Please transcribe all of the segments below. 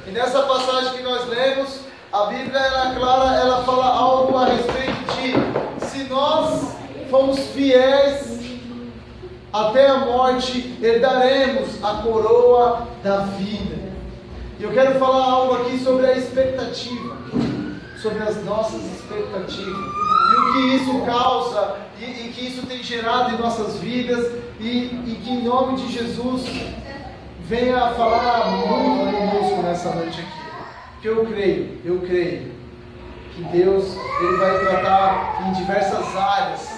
E nessa passagem que nós lemos, a Bíblia ela é clara, ela fala algo a respeito de se nós fomos fiéis até a morte, herdaremos a coroa da vida. E eu quero falar algo aqui sobre a expectativa, sobre as nossas expectativas, e o que isso causa, e que isso tem gerado em nossas vidas, e que em nome de Jesus venha falar muito conosco nessa noite aqui. Que eu creio que Deus Ele vai tratar em diversas áreas,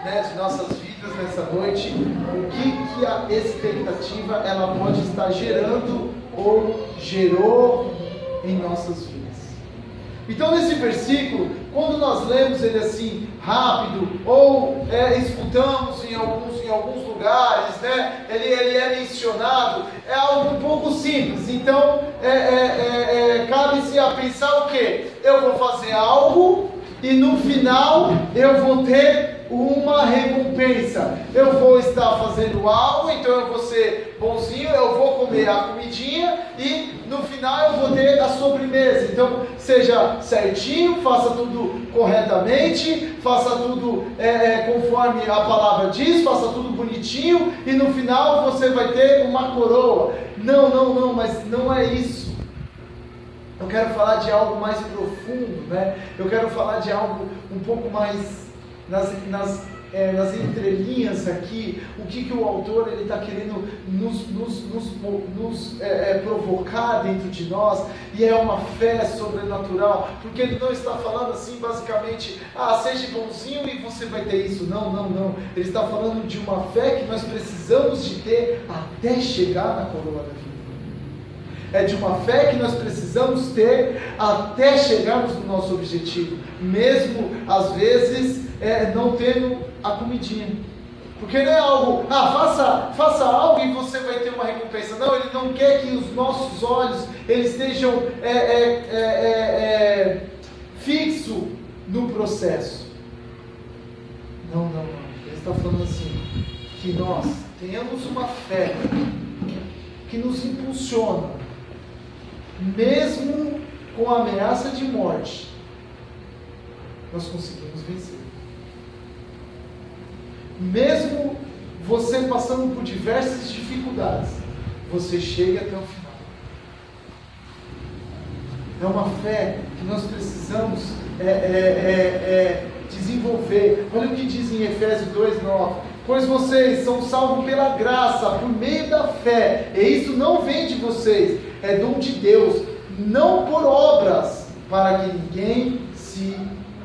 né, de nossas vidas nessa noite, o que a expectativa ela pode estar gerando ou gerou em nossas vidas. Então nesse versículo, quando nós lemos ele assim rápido, ou escutamos em alguns lugares, né, ele é mencionado, é algo um pouco simples. Então cabe-se a pensar o quê? Eu vou fazer algo e no final eu vou ter uma recompensa. Eu vou estar fazendo algo, então eu vou ser bonzinho, eu vou comer a comidinha e no final eu vou ter a sobremesa. Então seja certinho, faça tudo corretamente, faça tudo conforme a palavra diz, faça tudo bonitinho e no final você vai ter uma coroa. Não, mas não é isso. Eu quero falar de algo mais profundo, né? Eu quero falar de algo um pouco mais nas entrelinhas aqui, o que o autor ele está querendo nos provocar dentro de nós, e é uma fé sobrenatural, porque ele não está falando assim basicamente, seja bonzinho e você vai ter isso, não, ele está falando de uma fé que nós precisamos de ter até chegar na coroa da vida. É de uma fé que nós precisamos ter até chegarmos no nosso objetivo, mesmo às vezes não tendo a comidinha, porque não é algo, faça algo e você vai ter uma recompensa. Não, ele não quer que os nossos olhos eles estejam fixos no processo. Não, ele está falando assim, que nós tenhamos uma fé que nos impulsiona, mesmo com a ameaça de morte, nós conseguimos vencer. Mesmo você passando por diversas dificuldades, você chega até o final. É uma fé que nós precisamos desenvolver. Olha o que diz em Efésios 2:9. Pois vocês são salvos pela graça, por meio da fé, e isso não vem de vocês, é dom de Deus, não por obras, para que ninguém se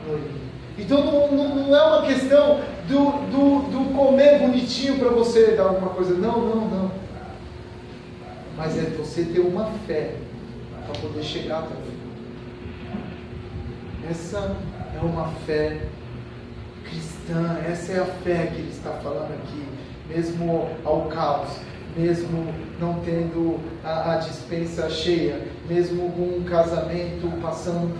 glorie. Então não é uma questão do comer bonitinho para você dar alguma coisa, não. Mas é você ter uma fé para poder chegar até o final. Essa é uma fé cristã, essa é a fé que ele está falando aqui, mesmo ao caos, mesmo não tendo a despensa cheia, mesmo com um casamento passando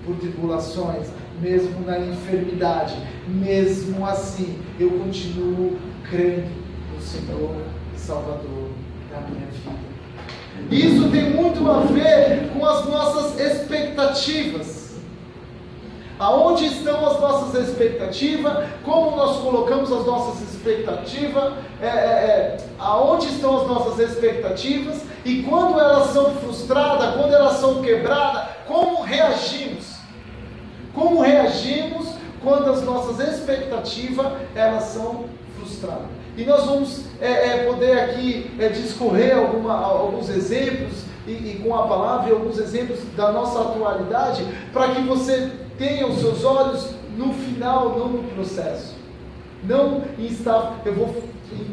por tribulações, mesmo na enfermidade, mesmo assim, eu continuo crendo no Senhor e Salvador da minha vida. Isso tem muito a ver com as nossas expectativas. Aonde estão as nossas expectativas? Como nós colocamos as nossas expectativas? Aonde estão as nossas expectativas? E quando elas são frustradas, quando elas são quebradas, como reagimos? Como reagimos quando as nossas expectativas elas são frustradas? E nós vamos poder aqui discorrer alguns exemplos e com a palavra, e alguns exemplos da nossa atualidade, para que você tenha os seus olhos no final, não no processo. Não está,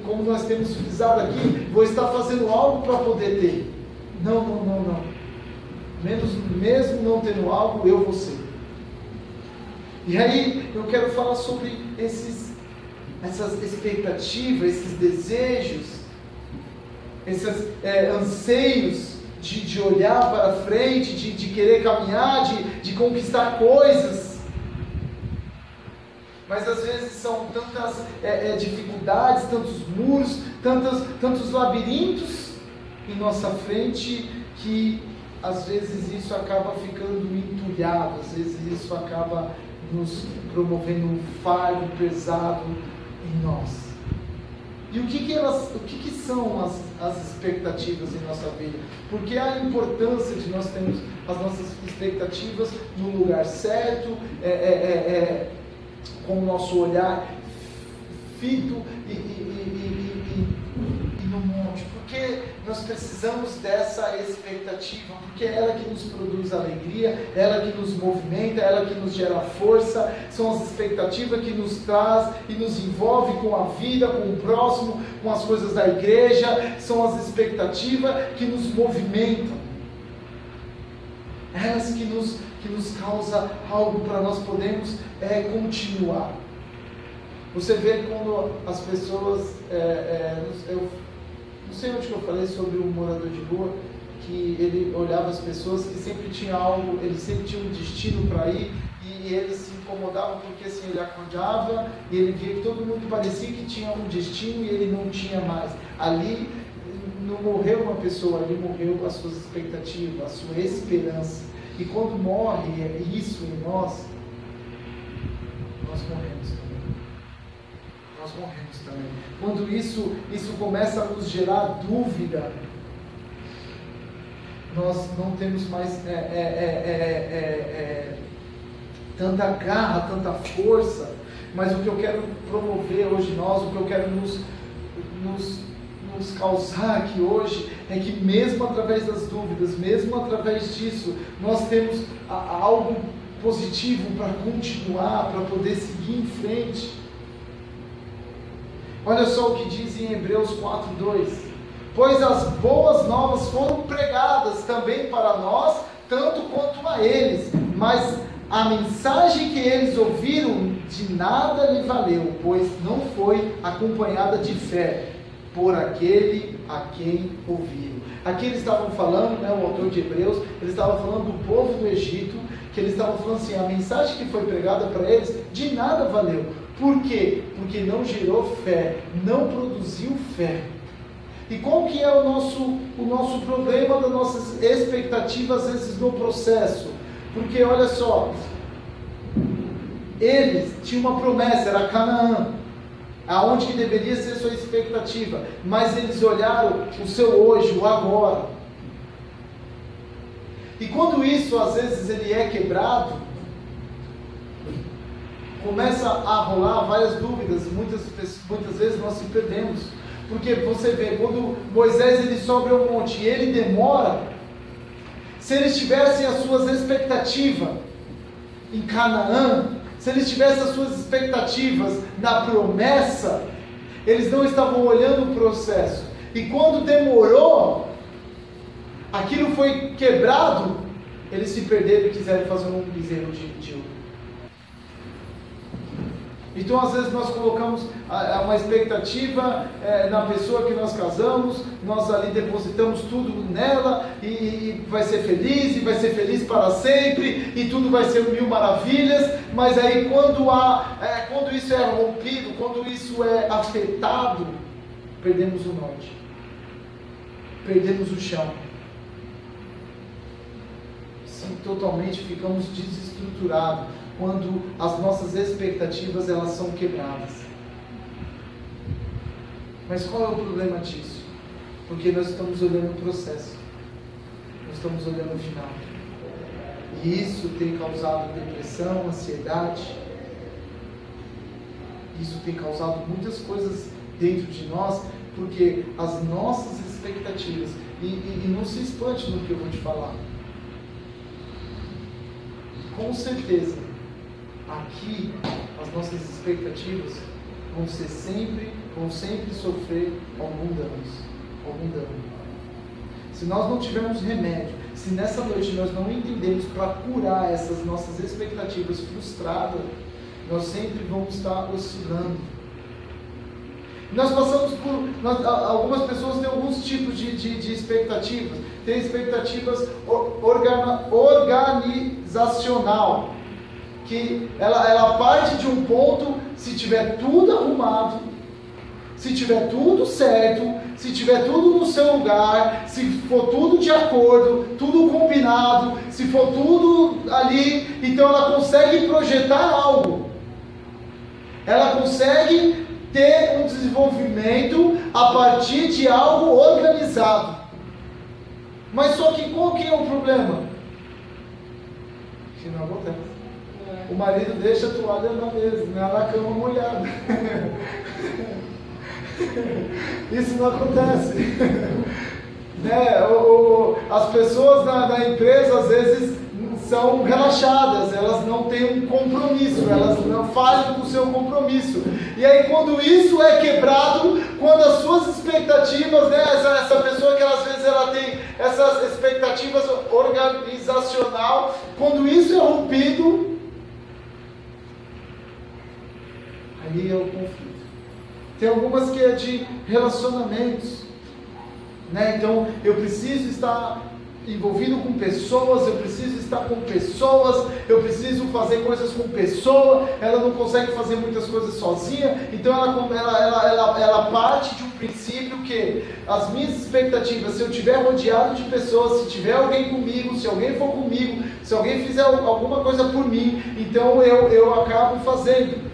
como nós temos frisado aqui, vou estar fazendo algo para poder ter. Não. Mesmo não tendo algo, eu vou ser. E aí eu quero falar sobre essas expectativas, esses desejos, esses anseios de olhar para frente, de querer caminhar, de conquistar coisas. Mas às vezes são tantas dificuldades, tantos muros, tantos labirintos em nossa frente, que às vezes isso acaba ficando entulhado, às vezes isso acaba nos promovendo um fardo pesado em nós. E o que são as expectativas em nossa vida? Porque a importância de nós termos as nossas expectativas no lugar certo, com o nosso olhar fito e no monte. Porque nós precisamos dessa expectativa, porque é ela que nos produz alegria, é ela que nos movimenta, é ela que nos gera força. São as expectativas que nos traz e nos envolve com a vida, com o próximo, com as coisas da igreja. São as expectativas que nos movimentam, elas que nos causam algo para nós podermos continuar. Você vê quando as pessoas, eu não sei onde que eu falei sobre um morador de rua, que ele olhava as pessoas que sempre tinha algo, ele sempre tinha um destino para ir, e ele se incomodava porque assim, ele acordava e ele via que todo mundo parecia que tinha um destino e ele não tinha mais. Ali não morreu uma pessoa, ali morreu as suas expectativas, a sua esperança. E quando morre isso em nós morremos também. Nós morremos também. Quando isso começa a nos gerar dúvida, nós não temos mais tanta garra, tanta força. Mas o que eu quero promover hoje o que eu quero nos causar aqui hoje, é que mesmo através das dúvidas, mesmo através disso, nós temos algo positivo para continuar, para poder seguir em frente. Olha só o que diz em Hebreus 4:2: pois as boas novas foram pregadas também para nós, tanto quanto a eles, mas a mensagem que eles ouviram de nada lhe valeu, pois não foi acompanhada de fé por aquele a quem ouviram. Aqui eles estavam falando, o autor de Hebreus, eles estavam falando do povo do Egito, que eles estavam falando assim, a mensagem que foi pregada para eles de nada valeu. Por quê? Porque não gerou fé, não produziu fé. E qual que é o nosso problema das nossas expectativas, às vezes, no processo? Porque, olha só, eles tinham uma promessa, era Canaã, aonde que deveria ser sua expectativa, mas eles olharam o seu hoje, o agora. E quando isso, às vezes, ele é quebrado, começa a rolar várias dúvidas, muitas vezes nós se perdemos, porque você vê, quando Moisés ele sobe ao monte e ele demora, se eles tivessem as suas expectativas em Canaã, se eles tivessem as suas expectativas na promessa, eles não estavam olhando o processo. E quando demorou, aquilo foi quebrado, eles se perderam e quiseram fazer um bezerro de ouro. Então, às vezes, nós colocamos uma expectativa na pessoa que nós casamos, nós ali depositamos tudo nela, e vai ser feliz para sempre, e tudo vai ser mil maravilhas, mas aí quando isso é rompido, quando isso é afetado, perdemos o norte, perdemos o chão, totalmente ficamos desestruturados, quando as nossas expectativas elas são quebradas. Mas qual é o problema disso? Porque nós estamos olhando o processo, nós estamos olhando o final, e isso tem causado depressão, ansiedade, isso tem causado muitas coisas dentro de nós, porque as nossas expectativas, e não se espante no que eu vou te falar, com certeza aqui as nossas expectativas vão sempre sofrer algum dano. Se nós não tivermos remédio, se nessa noite nós não entendermos para curar essas nossas expectativas frustradas, nós sempre vamos estar oscilando. Nós passamos por... algumas pessoas têm alguns tipos de expectativas. Tem expectativas organizacional, que ela parte de um ponto, se tiver tudo arrumado, se tiver tudo certo, se tiver tudo no seu lugar, se for tudo de acordo, tudo combinado, se for tudo ali, então ela consegue projetar algo. Ela consegue ter um desenvolvimento a partir de algo organizado. Mas só que qual que é o problema? Que não acontece. O marido deixa a toalha na mesa, na cama molhada. Isso não acontece. Né? As pessoas na empresa às vezes são relaxadas, elas não têm um compromisso, elas não falham com o seu compromisso. E aí quando isso é quebrado, quando as suas expectativas, né, essa pessoa que às vezes ela tem essas expectativas organizacional, quando isso é rompido, aí é o conflito. Tem algumas que é de relacionamentos, né? Então eu preciso estar envolvido com pessoas, eu preciso estar com pessoas, eu preciso fazer coisas com pessoa, ela não consegue fazer muitas coisas sozinha, então ela parte de um princípio que as minhas expectativas, se eu estiver rodeado de pessoas, se tiver alguém comigo, se alguém for comigo, se alguém fizer alguma coisa por mim, então eu acabo fazendo,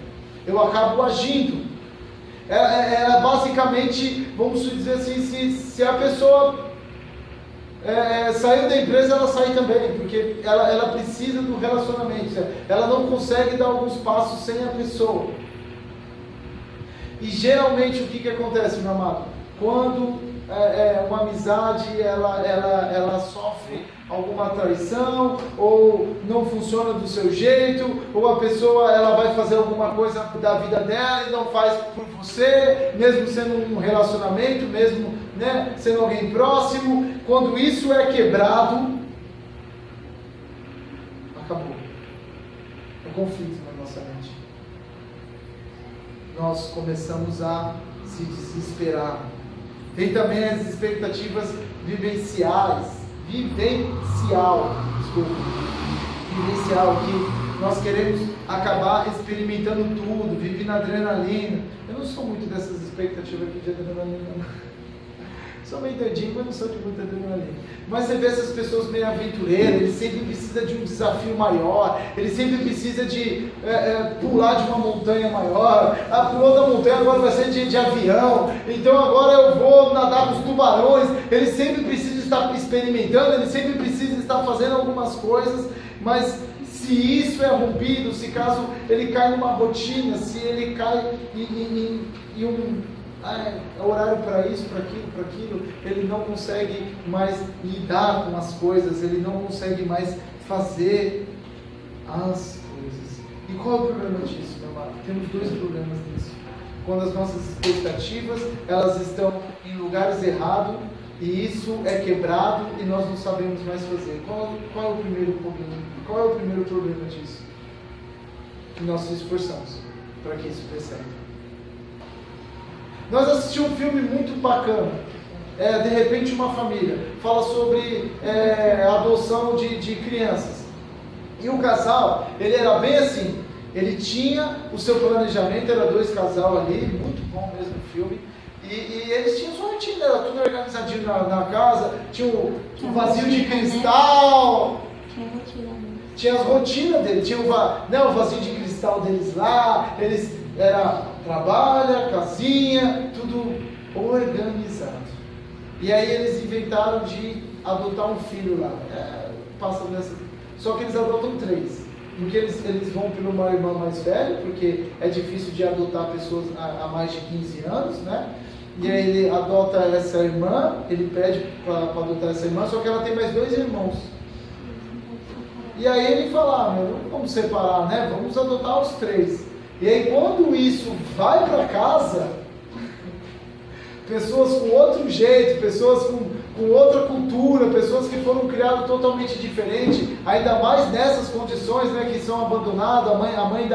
eu acabo agindo. Basicamente, vamos dizer assim, se a pessoa saiu da empresa, ela sai também, porque ela precisa do relacionamento, ela não consegue dar alguns passos sem a pessoa. E geralmente o que acontece, meu amado? Quando uma amizade ela sofre alguma traição, ou não funciona do seu jeito, ou a pessoa ela vai fazer alguma coisa da vida dela e não faz por você, mesmo sendo um relacionamento, mesmo, né, sendo alguém próximo, quando isso é quebrado, acabou. É conflito na nossa mente. Nós começamos a se desesperar. Tem também as expectativas vivencial, que nós queremos acabar experimentando tudo, viver na adrenalina. Eu não sou muito dessas expectativas aqui de adrenalina, não. Sou meio doidinho, mas não sou de muita adrenalina. Mas você vê essas pessoas meio aventureiras, eles sempre precisam de um desafio maior, eles sempre precisam de pular de uma montanha maior, a pulou da montanha agora vai ser de avião, então agora eu vou nadar com os tubarões. Eles sempre precisam estar experimentando, eles sempre precisam estar fazendo algumas coisas, mas se isso é rompido, se caso ele cai numa rotina, se ele cai em um horário para isso, para aquilo, ele não consegue mais lidar com as coisas, ele não consegue mais fazer as coisas. E qual é o problema disso, meu amado? Temos dois problemas nisso. Quando as nossas expectativas, elas estão em lugares errados, e isso é quebrado e nós não sabemos mais fazer. Qual é o primeiro problema? Qual é o primeiro problema disso? Que nós nos esforçamos para que isso dê certo. Nós assistimos um filme muito bacana, de repente uma família, fala sobre adoção de crianças. E o casal, ele era bem assim, ele tinha o seu planejamento, era dois casal ali, muito bom mesmo o filme, e eles tinham sua rotina, era tudo organizadinho na casa, tinha um vazio de cristal, tinha as rotinas deles, tinha o vazio de cristal deles lá, eles trabalha, casinha, tudo organizado. E aí eles inventaram de adotar um filho lá. Só que eles adotam 3. Porque eles vão pelo uma irmã mais velha, porque é difícil de adotar pessoas há mais de 15 anos, né? E aí ele adota essa irmã, ele pede para adotar essa irmã, só que ela tem mais 2 irmãos. E aí ele fala, vamos separar, né? Vamos adotar os 3. E aí quando isso vai para casa, pessoas com outro jeito, pessoas com outra cultura, pessoas que foram criadas totalmente diferente, ainda mais nessas condições, né, que são abandonadas, a mãe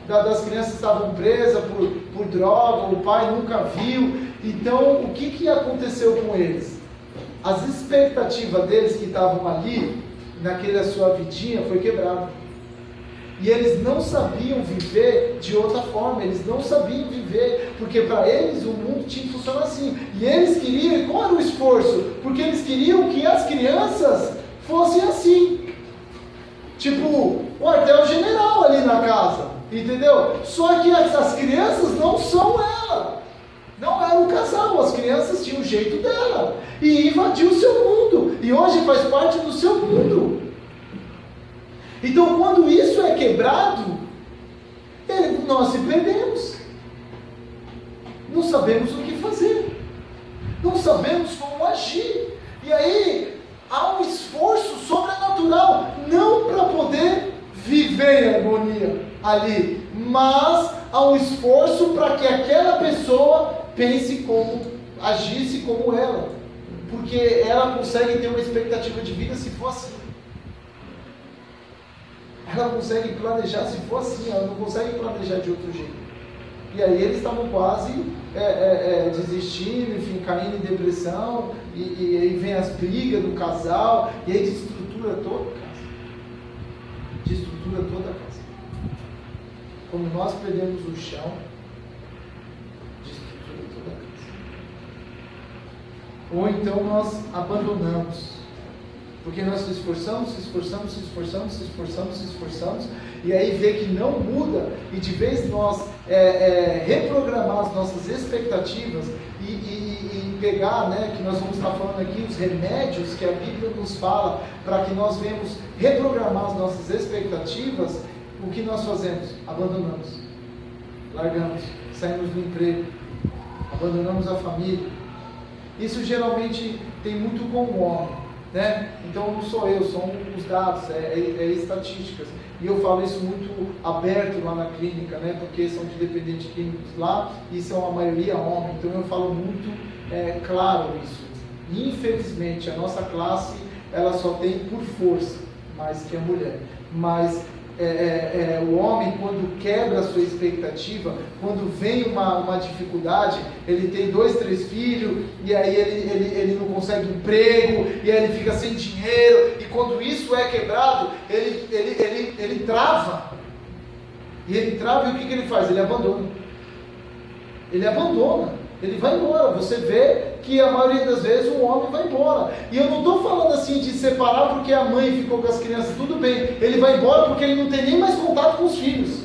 das crianças estavam presas por droga, o pai nunca viu. Então o que aconteceu com eles? As expectativas deles que estavam ali, naquela sua vidinha, foi quebrada. E eles não sabiam viver de outra forma, eles não sabiam viver, porque para eles o mundo tinha que funcionar assim. E eles queriam, qual era o esforço? Porque eles queriam que as crianças fossem assim. Tipo, o quartel-general ali na casa, entendeu? Só que as crianças não são ela. Não era um casal, as crianças tinham o jeito dela. E invadiu o seu mundo. E hoje faz parte do seu mundo. Então, quando isso é quebrado, nós se perdemos. Não sabemos o que fazer. Não sabemos como agir. E aí, há um esforço sobrenatural, não para poder viver em harmonia ali, mas há um esforço para que aquela pessoa pense como, agisse como ela. Porque ela consegue ter uma expectativa de vida se for assim. Ela consegue planejar se for assim, ela não consegue planejar de outro jeito. E aí eles estavam quase desistindo, enfim, caindo em depressão, e aí vem as brigas do casal, e aí desestrutura toda a casa. Desestrutura toda a casa. Quando nós perdemos o chão, desestrutura toda a casa. Ou então nós abandonamos. Porque nós se esforçamos, e aí vê que não muda, e de vez nós reprogramar as nossas expectativas e pegar, né, que nós vamos estar falando aqui, os remédios que a Bíblia nos fala, para que nós venhamos reprogramar as nossas expectativas, o que nós fazemos? Abandonamos, largamos, saímos do emprego, abandonamos a família. Isso geralmente tem muito com o homem. Né? Então não sou eu, são os dados, estatísticas. E eu falo isso muito aberto lá na clínica, né? Porque são de dependentes químicos lá e são a maioria homem. Então eu falo muito claro isso. Infelizmente a nossa classe ela só tem por força mais que a mulher. Mas o homem, quando quebra a sua expectativa, quando vem uma dificuldade, ele tem 2, 3 filhos, e aí ele não consegue emprego, e aí ele fica sem dinheiro, e quando isso é quebrado, ele trava. E ele trava, e o que ele faz? Ele abandona. Ele vai embora. Você vê que a maioria das vezes o homem vai embora. E eu não estou falando assim de separar porque a mãe ficou com as crianças, tudo bem. Ele vai embora porque ele não tem nem mais contato com os filhos.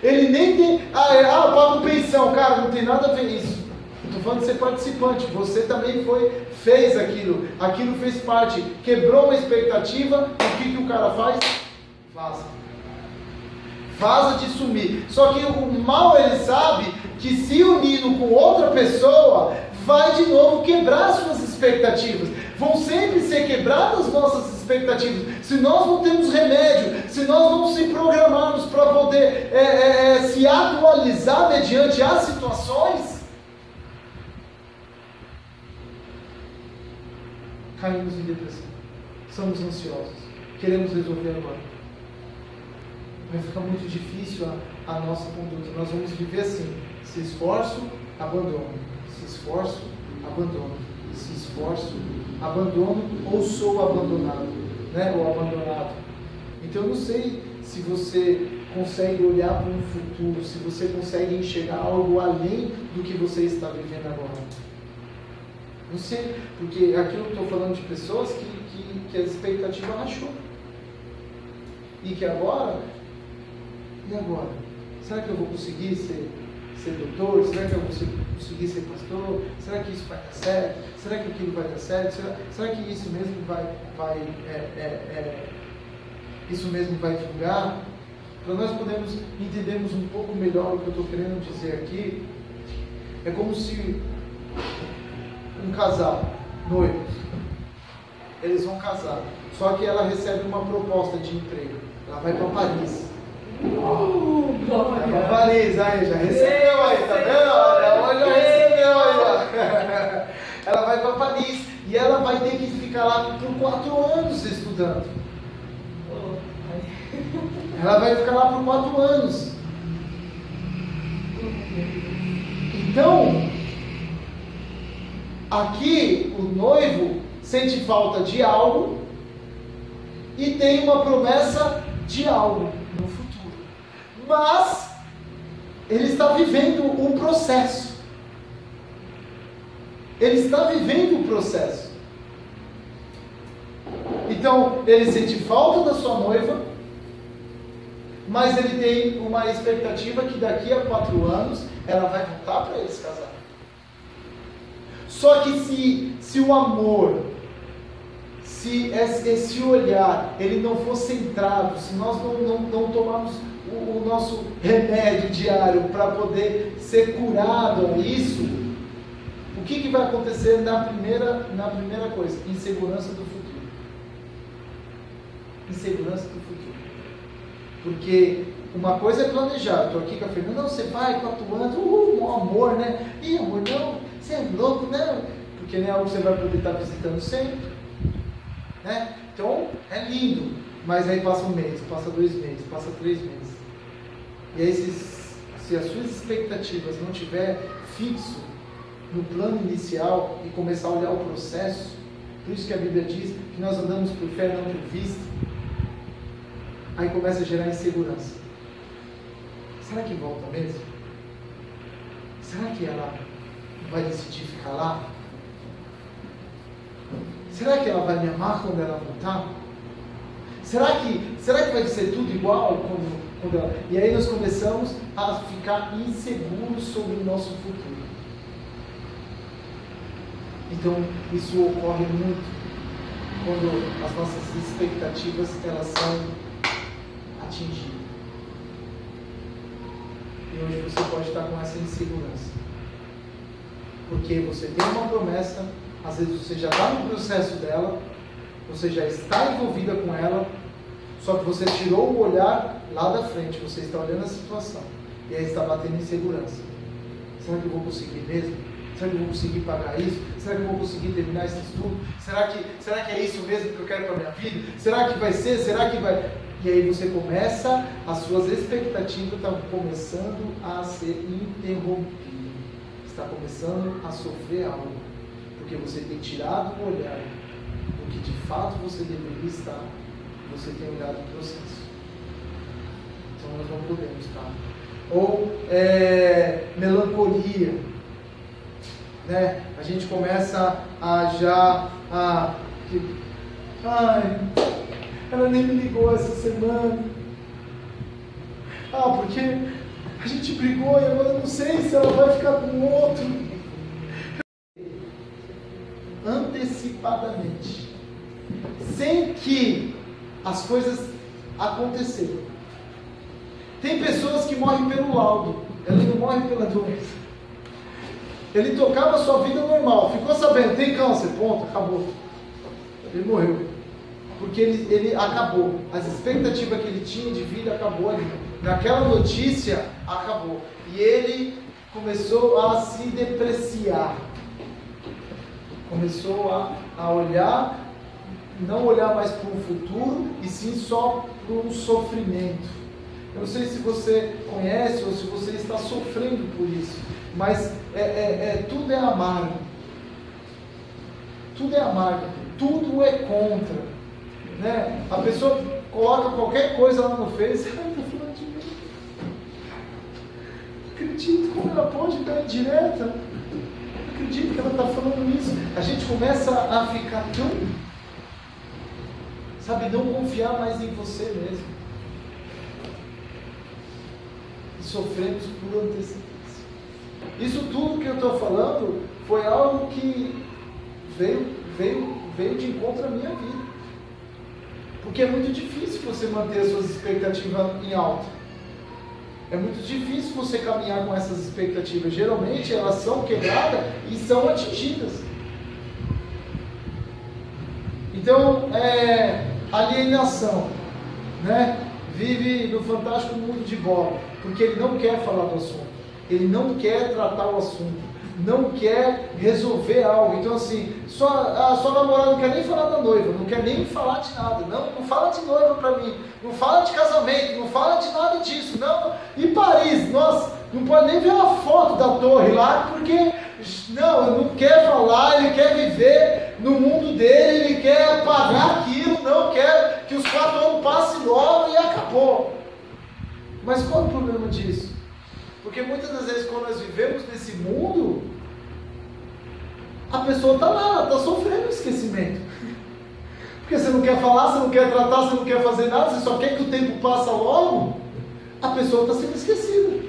Ele nem tem, pago pensão, cara, não tem nada a ver isso. Estou falando de ser participante. Você também fez aquilo fez parte, quebrou uma expectativa, o que o cara faz? Vaza de sumir. Só que o mal ele sabe que se unindo com outra pessoa, vai de novo quebrar suas expectativas. Vão sempre ser quebradas nossas expectativas. Se nós não temos remédio, se nós não se programarmos para poder se atualizar mediante as situações, caímos em depressão. Somos ansiosos. Queremos resolver agora. Vai ficar muito difícil a nossa conduta. Nós vamos viver assim: se esforço, abandono, se esforço, abandono, se esforço, abandono, ou sou abandonado, né? Ou abandonado. Então eu não sei se você consegue olhar para um futuro, se você consegue enxergar algo além do que você está vivendo agora. Não sei, porque aqui eu estou falando de pessoas que a expectativa rachou. E que agora, e agora? Será que eu vou conseguir ser doutor? Será que eu vou conseguir ser pastor? Será que isso vai dar certo? Será que aquilo vai dar certo? Será que isso mesmo vai vingar? Para nós podermos entendermos um pouco melhor o que eu estou querendo dizer aqui, é como se um casal, noivos, eles vão casar, só que ela recebe uma proposta de emprego, ela vai para Paris. Vai para Paris, aí já recebeu aí, tá vendo? Olha, já recebeu aí, ó. Ela vai para Paris e ela vai ter que ficar lá por 4 anos estudando. Ela vai ficar lá por 4 anos. Então, aqui o noivo sente falta de algo e tem uma promessa de algo no futuro. Mas ele está vivendo um processo. Ele está vivendo um processo. Então, ele sente falta da sua noiva, mas ele tem uma expectativa que daqui a 4 anos ela vai voltar para eles casarem. Só que se o amor, se esse olhar, ele não for centrado, se nós não tomarmos o nosso remédio diário para poder ser curado a isso, o que vai acontecer na primeira coisa? Insegurança do futuro. Insegurança do futuro. Porque uma coisa é planejar. Estou aqui com a Fernanda, não, você vai 4 anos, um amor, né? Ih, amor, não, você é louco, não. Porque não é algo que você vai poder estar visitando sempre. Né? Então, é lindo. Mas aí passa 1 mês, passa 2 meses, passa 3 meses. E aí, se as suas expectativas não estiver fixo no plano inicial e começar a olhar o processo, por isso que a Bíblia diz que nós andamos por fé, não por vista, aí começa a gerar insegurança. Será que volta mesmo? Será que ela vai decidir ficar lá? Será que ela vai me amar quando ela voltar? Será que vai ser tudo igual quando ela... E aí nós começamos a ficar inseguros sobre o nosso futuro. Então isso ocorre muito quando as nossas expectativas elas são atingidas. E hoje você pode estar com essa insegurança. Porque você tem uma promessa, às vezes você já está no processo dela, você já está envolvida com ela, só que você tirou o olhar lá da frente, você está olhando a situação, e aí está batendo insegurança. Será que eu vou conseguir mesmo? Será que eu vou conseguir pagar isso? Será que eu vou conseguir terminar esse estudo? Será que é isso mesmo que eu quero para a minha vida? Será que vai ser? Será que vai... E aí você começa, as suas expectativas estão começando a ser interrompidas. Está começando a sofrer algo. Porque você tem tirado o olhar do que de fato você deveria estar. Você tem olhado o processo. Então nós não podemos estar. Ou melancolia. Né? A gente começa ela nem me ligou essa semana. Porque a gente brigou e agora eu não sei se ela vai ficar com outro. Antecipadamente, sem que as coisas aconteçam. Tem pessoas que morrem pelo laudo, ele não morre pela doença. Ele tocava a sua vida normal, ficou sabendo, tem câncer, ponto, acabou. Ele morreu. Porque ele acabou. As expectativas que ele tinha de vida acabou ali. Naquela notícia, acabou. E ele começou a se depreciar. Começou a olhar, não olhar mais para o futuro, e sim só para um sofrimento. Eu não sei se você conhece ou se você está sofrendo por isso, mas tudo é amargo. Tudo é amargo. Tudo é contra. Né? A pessoa coloca qualquer coisa lá no Face, está falando de mim. Acredito como ela pode dar indireta. Acredito que ela está falando isso. A gente começa a ficar tão, não confiar mais em você mesmo. E sofremos por antecedência. Isso tudo que eu estou falando foi algo que veio de encontro à minha vida. Porque é muito difícil você manter as suas expectativas em alta. É muito difícil você caminhar com essas expectativas. Geralmente elas são quebradas e são atingidas. Então, alienação, né? Vive no fantástico mundo de bola, porque ele não quer falar do assunto, ele não quer tratar o assunto, não quer resolver algo. Então assim, a sua namorada não quer nem falar da noiva, não quer nem falar de nada, não fala de noiva para mim, não fala de casamento, não fala de nada disso, não. E Paris, nossa, não pode nem ver uma foto da torre lá, porque não quer falar, ele quer viver no mundo dele, ele quer apagar aquilo, não quer que os 4 anos passem logo e acabou. acabou. Mas qual é o problema disso? Porque muitas das vezes quando nós vivemos nesse mundo, a pessoa está lá, ela está sofrendo esquecimento. Porque você não quer falar, você não quer tratar, você não quer fazer nada, você só quer que o tempo passe logo, a pessoa está sendo esquecida.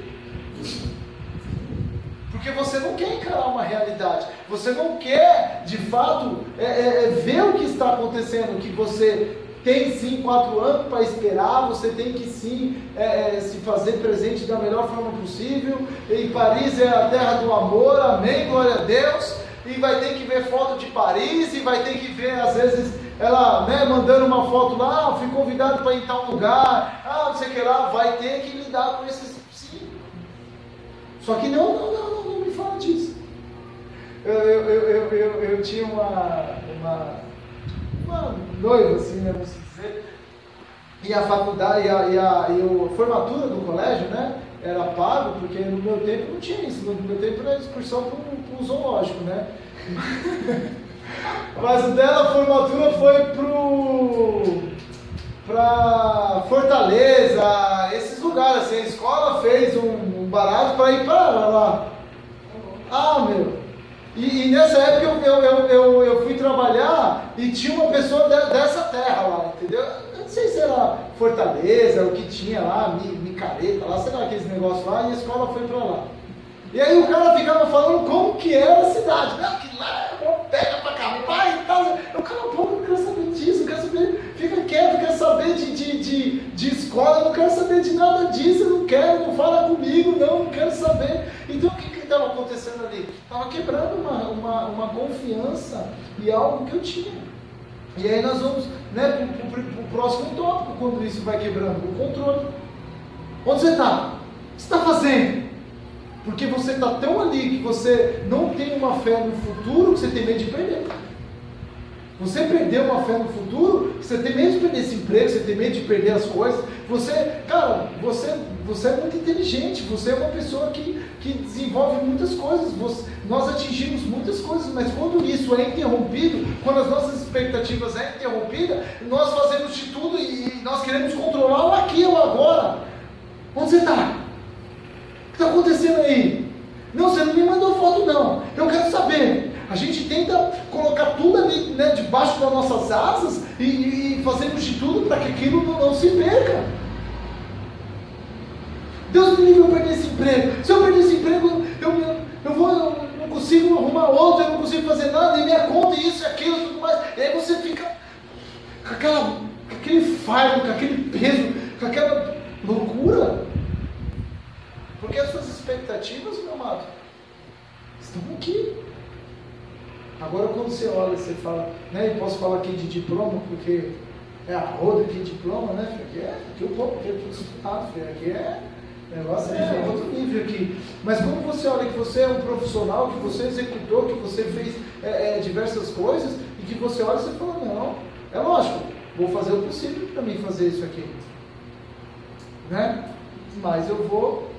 Porque você não quer encarar uma realidade, você não quer, de fato, ver o que está acontecendo, que você tem sim 4 anos para esperar, você tem que sim se fazer presente da melhor forma possível, e Paris é a terra do amor, amém, glória a Deus, e vai ter que ver foto de Paris, e vai ter que ver, às vezes, ela mandando uma foto lá, fui convidado para ir em tal lugar, não sei o que lá, vai ter que lidar com esses sim. Só que não me fala disso. Eu tinha uma noiva, assim, né, vamos dizer, e a faculdade, e a formatura do colégio, né, era pago, porque no meu tempo não tinha isso, no meu tempo era excursão para o zoológico, né. Mas o dela, a formatura foi para Fortaleza, esses lugares, assim, a escola fez um barato para ir para lá. E nessa época eu fui trabalhar e tinha uma pessoa dessa terra lá, entendeu? Eu não sei se era Fortaleza, o que tinha lá, micareta lá, sei lá, aqueles negócios lá, e a escola foi para lá. E aí o cara ficava falando como que era a cidade. Não, que lá pega pra acabar e tal. Eu, cala a boca, eu não quero saber disso, eu quero saber, fica quieto, eu quero saber de escola, eu não quero saber de nada disso, eu não quero, não fala comigo, não quero saber. Então o que estava acontecendo ali? Estava quebrando uma confiança e algo que eu tinha. E aí nós vamos para o próximo tópico, quando isso vai quebrando, o controle. Onde você está? O que você está fazendo? Porque você está tão ali que você não tem uma fé no futuro que você tem medo de perder. Você perdeu uma fé no futuro, você tem medo de perder esse emprego, você tem medo de perder as coisas. Você é muito inteligente, você é uma pessoa que desenvolve muitas coisas. Nós atingimos muitas coisas, mas quando isso é interrompido, quando as nossas expectativas são interrompidas, nós fazemos de tudo e nós queremos controlar o aqui ou agora. Onde você está? O que está acontecendo aí? Não, você não me mandou foto não, eu quero saber. A gente tenta colocar tudo ali, né, debaixo das nossas asas e fazemos de tudo para que aquilo não se perca. Deus me livre eu perder esse emprego. Se eu perder esse emprego, eu não consigo arrumar outro, eu não consigo fazer nada, e minha conta, isso e aquilo, tudo mais. E aí você fica com aquele fardo, com aquele peso, com aquela loucura. Porque as suas expectativas, meu amado, estão aqui. Agora quando você olha, você fala, né, eu posso falar aqui de diploma, porque é a roda aqui de diploma, né, filho? Aqui eu estou estudado, filho, aqui negócio é outro nível aqui. Mas quando você olha que você é um profissional, que você executou, que você fez diversas coisas, e que você olha e você fala, não, é lógico, vou fazer o possível para mim fazer isso aqui, né? Mas eu vou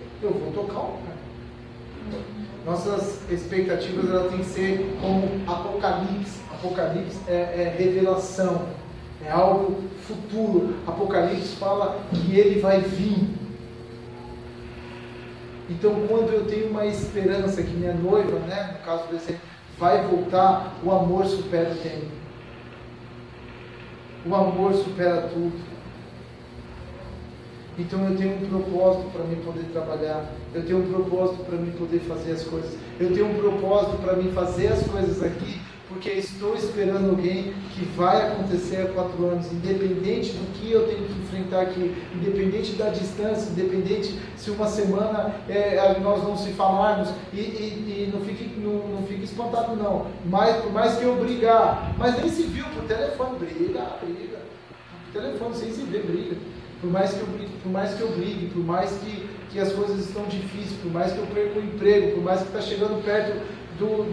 tocar o cara. Nossas expectativas elas têm que ser como Apocalipse. Apocalipse é revelação, é algo futuro. Apocalipse fala que ele vai vir. Então, quando eu tenho uma esperança que minha noiva, né, no caso do exemplo, vai voltar, o amor supera o tempo. O amor supera tudo. Então eu tenho um propósito para mim poder trabalhar, eu tenho um propósito para mim poder fazer as coisas, eu tenho um propósito para mim fazer as coisas aqui, porque estou esperando alguém que vai acontecer há 4 anos, independente do que eu tenho que enfrentar aqui, independente da distância, independente se uma semana nós não se falarmos, e não fique espantado não, mas por mais que eu brigar, mas nem se viu por telefone, briga, por telefone sem se ver, briga. Por mais que eu brigue, por mais que as coisas estão difíceis, por mais que eu perca o emprego, por mais que está chegando perto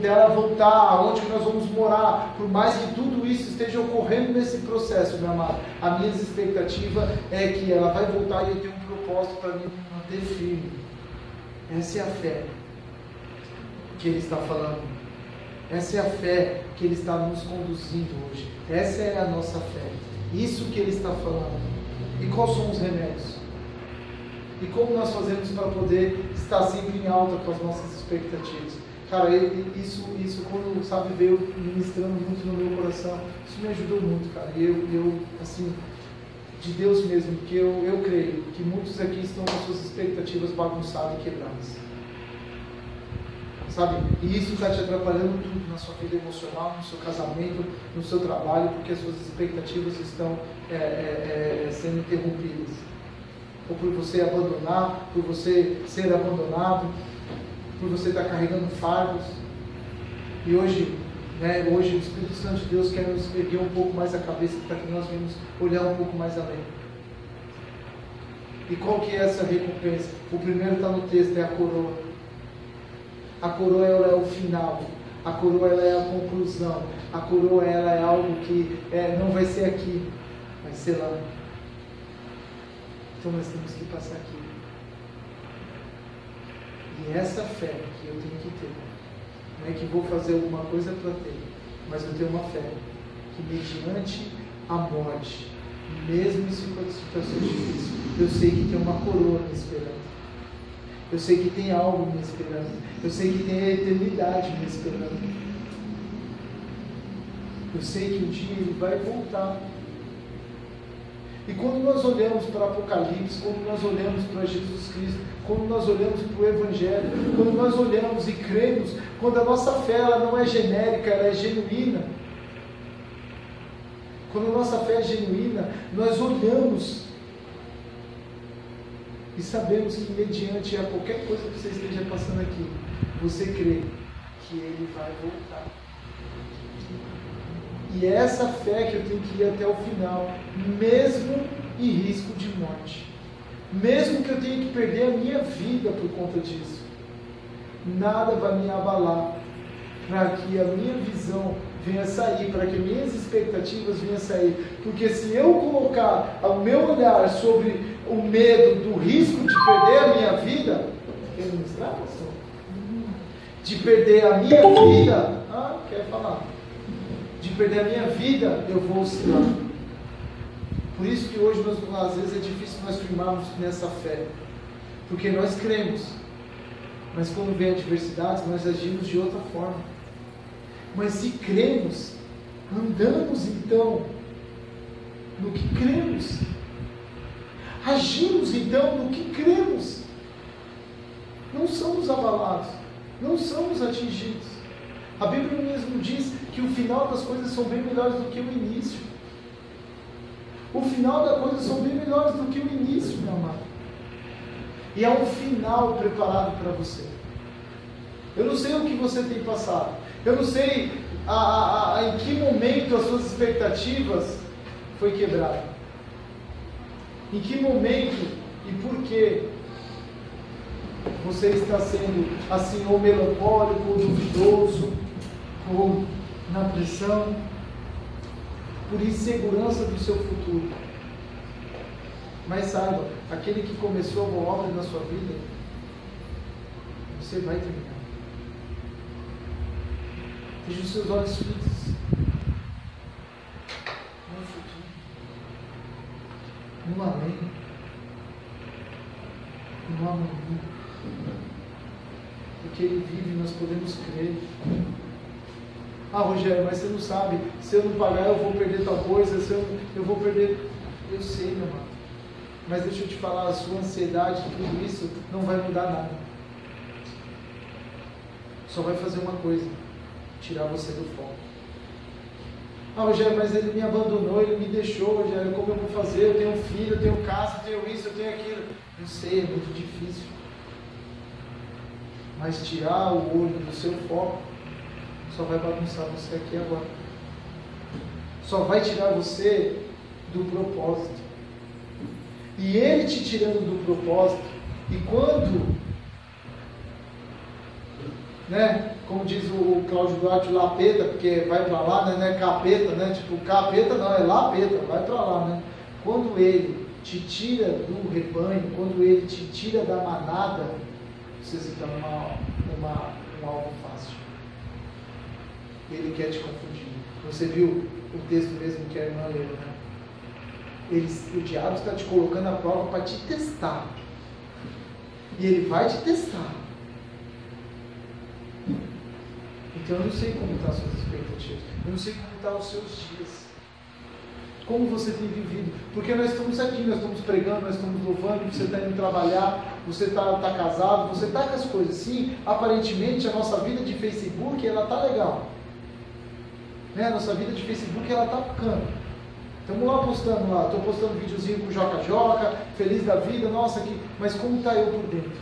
dela voltar, onde nós vamos morar, por mais que tudo isso esteja ocorrendo nesse processo, meu amado, a minha expectativa é que ela vai voltar e eu tenho um propósito para me manter firme. Essa é a fé que Ele está falando. Essa é a fé que Ele está nos conduzindo hoje. Essa é a nossa fé. Isso que Ele está falando. E quais são os remédios? E como nós fazemos para poder estar sempre em alta com as nossas expectativas? Cara, isso quando, sabe, veio ministrando muito no meu coração, isso me ajudou muito, cara. E eu assim, de Deus mesmo, que eu creio que muitos aqui estão com suas expectativas bagunçadas e quebradas. Sabe? E isso está te atrapalhando tudo na sua vida emocional, no seu casamento, no seu trabalho, porque as suas expectativas estão sendo interrompidas. Ou por você abandonar, por você ser abandonado, por você estar carregando fardos. E hoje, o Espírito Santo de Deus quer nos erguer um pouco mais a cabeça para que nós venhamos olhar um pouco mais além. E qual que é essa recompensa? O primeiro está no texto, é a coroa. A coroa ela é o final, a coroa ela é a conclusão, a coroa ela é algo que não vai ser aqui, vai ser lá. Então nós temos que passar aqui. E essa fé que eu tenho que ter, não é que vou fazer alguma coisa para ter, mas eu tenho uma fé que mediante a morte, mesmo em situações difíceis, eu sei que tem uma coroa me esperando. Eu sei que tem algo me esperando. Eu sei que tem a eternidade me esperando. Eu sei que um dia ele vai voltar. E quando nós olhamos para o Apocalipse, quando nós olhamos para Jesus Cristo, quando nós olhamos para o Evangelho, quando nós olhamos e cremos, quando a nossa fé ela não é genérica, ela é genuína. Quando a nossa fé é genuína, nós olhamos e sabemos que mediante a qualquer coisa que você esteja passando aqui, você crê que Ele vai voltar. E é essa fé que eu tenho que ir até o final, mesmo em risco de morte. Mesmo que eu tenha que perder a minha vida por conta disso. Nada vai me abalar para que a minha visão venha sair, para que minhas expectativas venham sair. Porque se eu colocar o meu olhar sobre o medo do risco de perder a minha vida, quer ministrar, pastor? De perder a minha vida, quer falar? De perder a minha vida, eu vou oscilar. Por isso que hoje, às vezes, é difícil nós firmarmos nessa fé. Porque nós cremos. Mas quando vem adversidades, nós agimos de outra forma. Mas se cremos, andamos então no que cremos. Agimos então no que cremos. Não somos abalados. Não somos atingidos. A Bíblia mesmo diz que o final das coisas são bem melhores do que o início. O final das coisas são bem melhores do que o início, meu amado. E há um final preparado para você. Eu não sei o que você tem passado. Eu não sei em que momento as suas expectativas foi quebrada. Em que momento e por que você está sendo assim, ou melancólico, ou duvidoso, ou na pressão, por insegurança do seu futuro. Mas saiba, aquele que começou uma obra na sua vida, você vai terminar. Veja os seus olhos fixos no futuro, no além, no amanhã. Porque Ele vive, nós podemos crer. Rogério, mas você não sabe, se eu não pagar eu vou perder tal coisa, se eu vou perder. Eu sei, meu irmão. Mas deixa eu te falar, a sua ansiedade, tudo isso não vai mudar nada. Só vai fazer uma coisa: tirar você do foco. Rogério, mas ele me abandonou, ele me deixou, Rogério, como eu vou fazer? Eu tenho um filho, eu tenho casa, eu tenho isso, eu tenho aquilo. Eu sei, é muito difícil. Mas tirar o olho do seu foco só vai bagunçar você aqui agora. Só vai tirar você do propósito. E Ele te tirando do propósito, e quando, como diz o Cláudio Duarte, lapeta, porque vai para lá, não é capeta, tipo capeta não, é lapeta, vai para lá, Quando Ele te tira do rebanho, quando Ele te tira da manada, você se torna um alvo fácil. Ele quer te confundir. Você viu o texto mesmo que a irmã leu, O diabo está te colocando à prova para te testar. E ele vai te testar. Então eu não sei como estão as suas expectativas. Eu não sei como estão os seus dias. Como você tem vivido. Porque nós estamos aqui, nós estamos pregando, nós estamos louvando, você está indo trabalhar, você está casado, você está com as coisas. Sim, aparentemente a nossa vida de Facebook, ela está legal. Né? A nossa vida de Facebook, ela está bacana. Estamos lá postando lá, estou postando videozinho com Joca, feliz da vida, nossa, mas como está eu por dentro?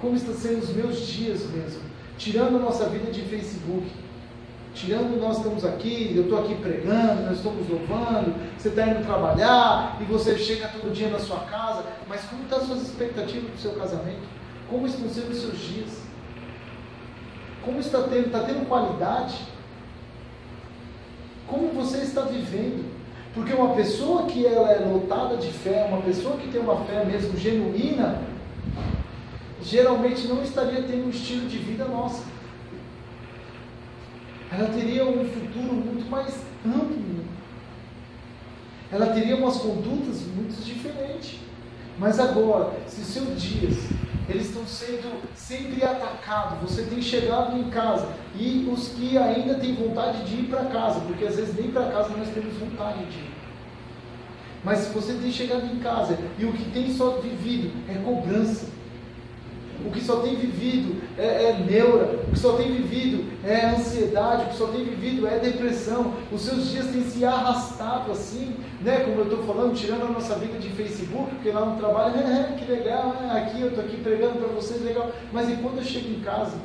Como está sendo os meus dias mesmo? Tirando a nossa vida de Facebook, tirando nós estamos aqui, eu estou aqui pregando, nós estamos louvando, você está indo trabalhar, e você chega todo dia na sua casa, mas como estão as suas expectativas para o seu casamento? Como estão sendo os seus dias? Como está tendo qualidade? Como você está vivendo? Porque uma pessoa que ela é lotada de fé, uma pessoa que tem uma fé mesmo genuína, geralmente não estaria tendo um estilo de vida nossa. Ela teria um futuro muito mais amplo. Ela teria umas condutas muito diferentes. Mas agora, se seus dias eles estão sendo sempre atacados, você tem chegado em casa, e os que ainda têm vontade de ir para casa, porque às vezes nem para casa nós temos vontade de ir. Mas se você tem chegado em casa e o que tem só vivido é cobrança, o que só tem vivido é neura, o que só tem vivido é ansiedade, o que só tem vivido é depressão, os seus dias têm se arrastado assim, né? Como eu estou falando, tirando a nossa vida de Facebook, porque lá no trabalho, que legal, aqui eu estou aqui pregando para vocês, legal, mas e quando eu chego em casa?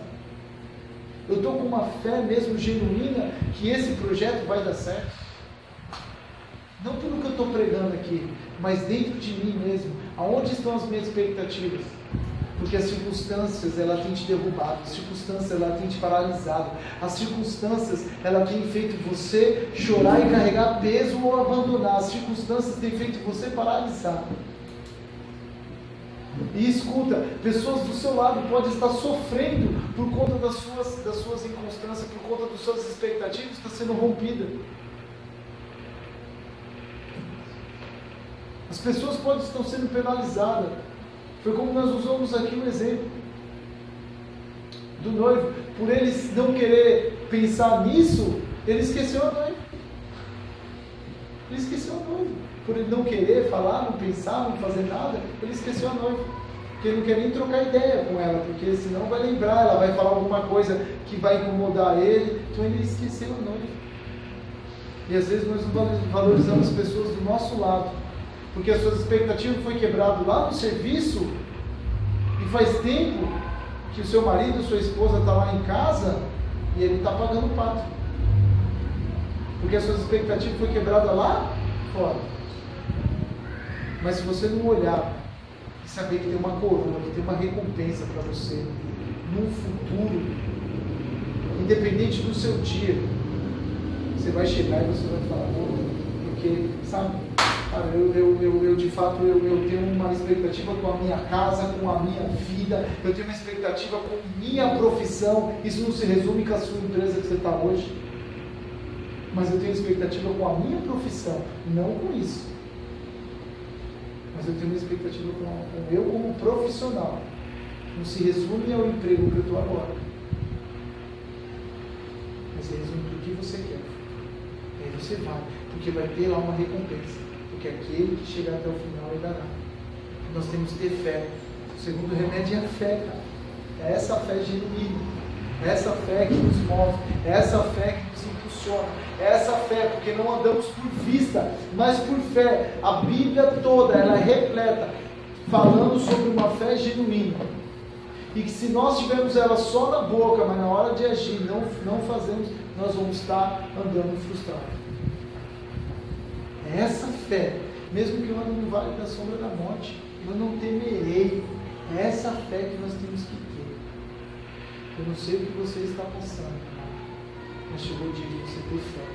Eu estou com uma fé mesmo genuína que esse projeto vai dar certo? Não pelo que eu estou pregando aqui, mas dentro de mim mesmo, aonde estão as minhas expectativas? Porque as circunstâncias, ela tem te derrubado, as circunstâncias, ela tem te paralisado, as circunstâncias, ela tem feito você chorar e carregar peso ou abandonar, as circunstâncias têm feito você paralisar. E escuta, pessoas do seu lado podem estar sofrendo por conta das suas inconstâncias, por conta das suas expectativas, está sendo rompida. As pessoas podem estar sendo penalizadas. Foi como nós usamos aqui um exemplo do noivo. Por eles não querer pensar nisso, ele esqueceu a noiva. Ele esqueceu a noiva. Por ele não querer falar, não pensar, não fazer nada, ele esqueceu a noiva. Porque ele não quer nem trocar ideia com ela, porque senão vai lembrar, ela vai falar alguma coisa que vai incomodar ele. Então ele esqueceu a noiva. E às vezes nós não valorizamos as pessoas do nosso lado. Porque as suas expectativas foi quebrado lá no serviço, e faz tempo que o seu marido, sua esposa está lá em casa, e ele está pagando o pato. Porque as suas expectativas foi quebrada lá fora. Mas se você não olhar e saber que tem uma coroa, que tem uma recompensa para você, num futuro, independente do seu dia, você vai chegar e você vai falar, porque, sabe, eu de fato, eu tenho uma expectativa com a minha casa, com a minha vida, eu tenho uma expectativa com minha profissão. Isso não se resume com a sua empresa que você está hoje, mas eu tenho expectativa com a minha profissão, não com isso. Mas eu tenho uma expectativa com eu como profissional. Não se resume ao emprego que eu estou agora, mas se resume do que você quer. E aí você vai, porque vai ter lá uma recompensa. Porque aquele que chegar até o final ele dará. Nós temos que ter fé. O segundo remédio é a fé, cara. É essa fé genuína. É essa fé que nos move. É essa fé que nos impulsiona. É essa fé, porque não andamos por vista, mas por fé. A Bíblia toda, ela é repleta, falando sobre uma fé genuína. E que se nós tivermos ela só na boca, mas na hora de agir não fazemos, nós vamos estar andando frustrados. É essa fé, mesmo que eu ande no vale da sombra da morte, eu não temerei. É essa fé que nós temos que ter. Eu não sei o que você está passando, mas chegou o dia de você ter fé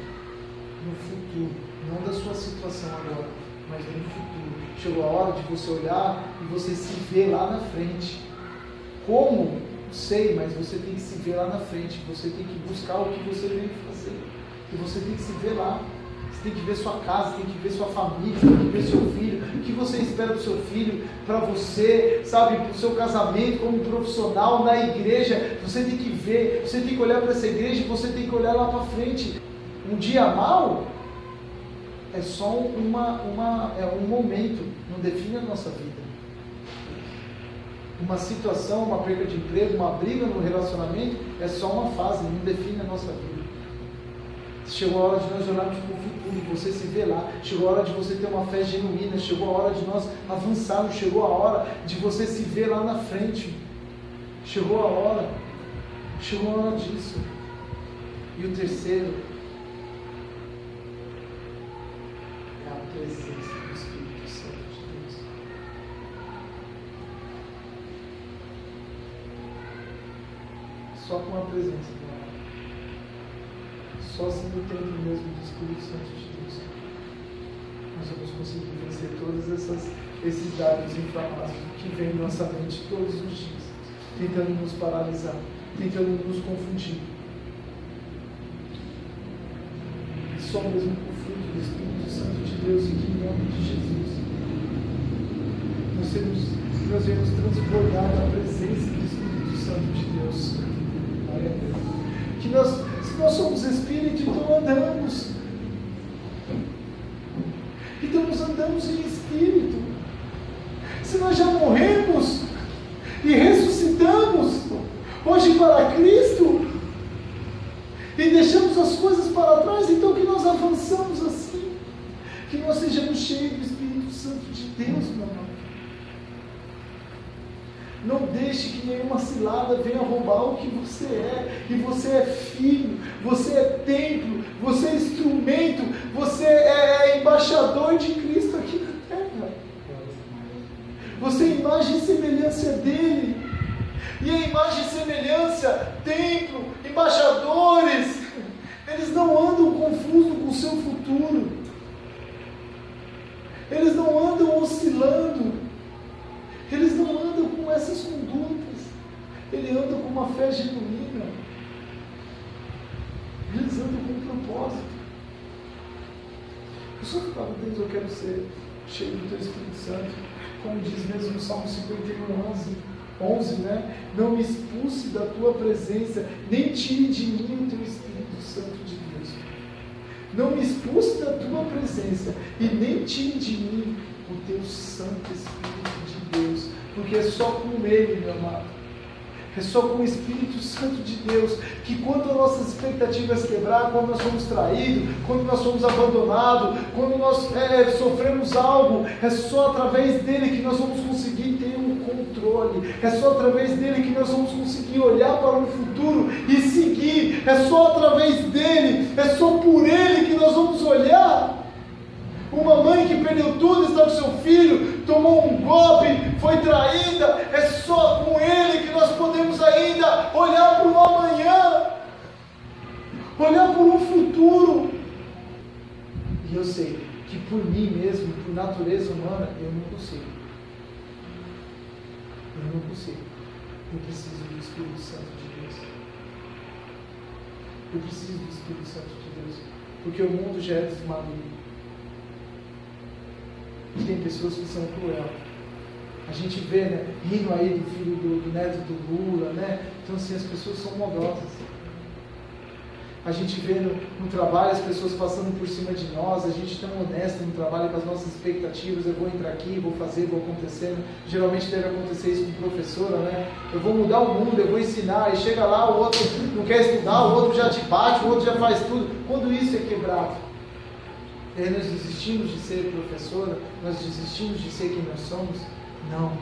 no futuro, não da sua situação agora, mas no futuro. Chegou a hora de você olhar e você se ver lá na frente. Como? Não sei, mas você tem que se ver lá na frente. Você tem que buscar o que você veio fazer. E você tem que se ver lá. Você tem que ver sua casa, tem que ver sua família, tem que ver seu filho. O que você espera do seu filho, para você, sabe, para o seu casamento, como profissional, na igreja. Você tem que ver, você tem que olhar para essa igreja e você tem que olhar lá para frente. Um dia mal é só um momento, não define a nossa vida. Uma situação, uma perda de emprego, uma briga no relacionamento é só uma fase, não define a nossa vida. Chegou a hora de nós olharmos para o futuro, você se vê lá. Chegou a hora de você ter uma fé genuína. Chegou a hora de nós avançarmos. Chegou a hora de você se ver lá na frente. Chegou a hora. Chegou a hora disso. E o terceiro é a presença do Espírito Santo de Deus. Só com a presença. Só sendo o tempo mesmo do Espírito Santo de Deus, nós vamos conseguir vencer todos esses dardos inflamados que vêm na nossa mente todos os dias, tentando nos paralisar, tentando nos confundir. E só mesmo com o fruto do Espírito Santo de Deus e que em nome de Jesus nós vamos transbordar na presença do Espírito Santo de Deus. Glória a Deus. Que nós somos Espírito, então andamos. Então nós andamos em Espírito. Se nós já morremos e ressuscitamos hoje para Cristo e deixamos as coisas para trás, então que nós avançamos assim, que nós sejamos cheios do Espírito Santo de Deus, meu irmão. Não deixe que nenhuma cilada venha roubar o que você é. E você é filho, você é templo, você é instrumento, você é embaixador de Cristo aqui na terra. Você é imagem e semelhança dele. E a imagem e semelhança, templo, embaixadores, eles não andam confusos com o seu futuro. Eles não andam oscilando. Eles não andam com essas condutas. Eles andam com uma fé genuína. Eles andam com um propósito. Eu só falo, Deus, eu quero ser cheio do Teu Espírito Santo. Como diz mesmo no Salmo 51, 11, né? Não me expulse da Tua presença, nem tire de mim o Teu Espírito Santo de Deus. Não me expulse da Tua presença e nem tire de mim o Teu Santo Espírito de Deus, porque é só com Ele, meu amado, é só com o Espírito Santo de Deus, que quando as nossas expectativas quebrar, quando nós somos traídos, quando nós somos abandonados, quando nós sofremos algo, é só através dele que nós vamos conseguir ter um controle, é só através dele que nós vamos conseguir olhar para o futuro e seguir, é só através dele, é só por ele que nós vamos olhar. Uma mãe que perdeu tudo, está com seu filho, tomou um golpe, foi traída, é só com ele que nós podemos ainda olhar para o amanhã, olhar para um futuro. E eu sei que por mim mesmo, por natureza humana, eu não consigo. Eu não consigo. Eu preciso do Espírito Santo de Deus. Eu preciso do Espírito Santo de Deus, porque o mundo já é desmaligno. Tem pessoas que são cruel. A gente vê, né, rindo aí do filho do neto do Lula, né? Então assim, as pessoas são maldosas. A gente vê no trabalho as pessoas passando por cima de nós, a gente tão honesto no trabalho com as nossas expectativas, eu vou entrar aqui, vou fazer, vou acontecer. Geralmente deve acontecer isso com professora, né? Eu vou mudar o mundo, eu vou ensinar, e chega lá, o outro não quer estudar, o outro já te bate, o outro já faz tudo. Quando isso é quebrado, e aí nós desistimos de ser professora, nós desistimos de ser quem nós somos? Não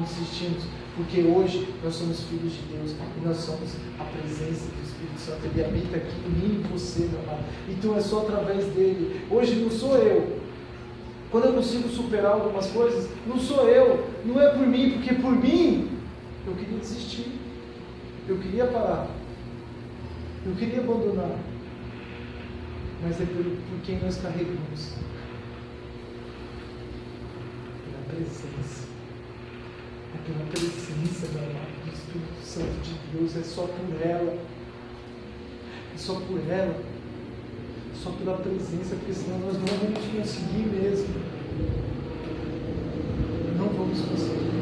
desistimos, porque hoje nós somos filhos de Deus e nós somos a presença do Espírito Santo. Ele habita aqui em mim e você, meu amado. Então é só através dele. Hoje não sou eu. Quando eu consigo superar algumas coisas, não sou eu, não é por mim, porque por mim eu queria desistir, eu queria parar, eu queria abandonar. Mas é por quem nós carregamos. Pela presença. É pela presença do Espírito Santo de Deus. É só por ela. É só por ela. só pela presença, porque senão nós não vamos conseguir mesmo. Não vamos conseguir.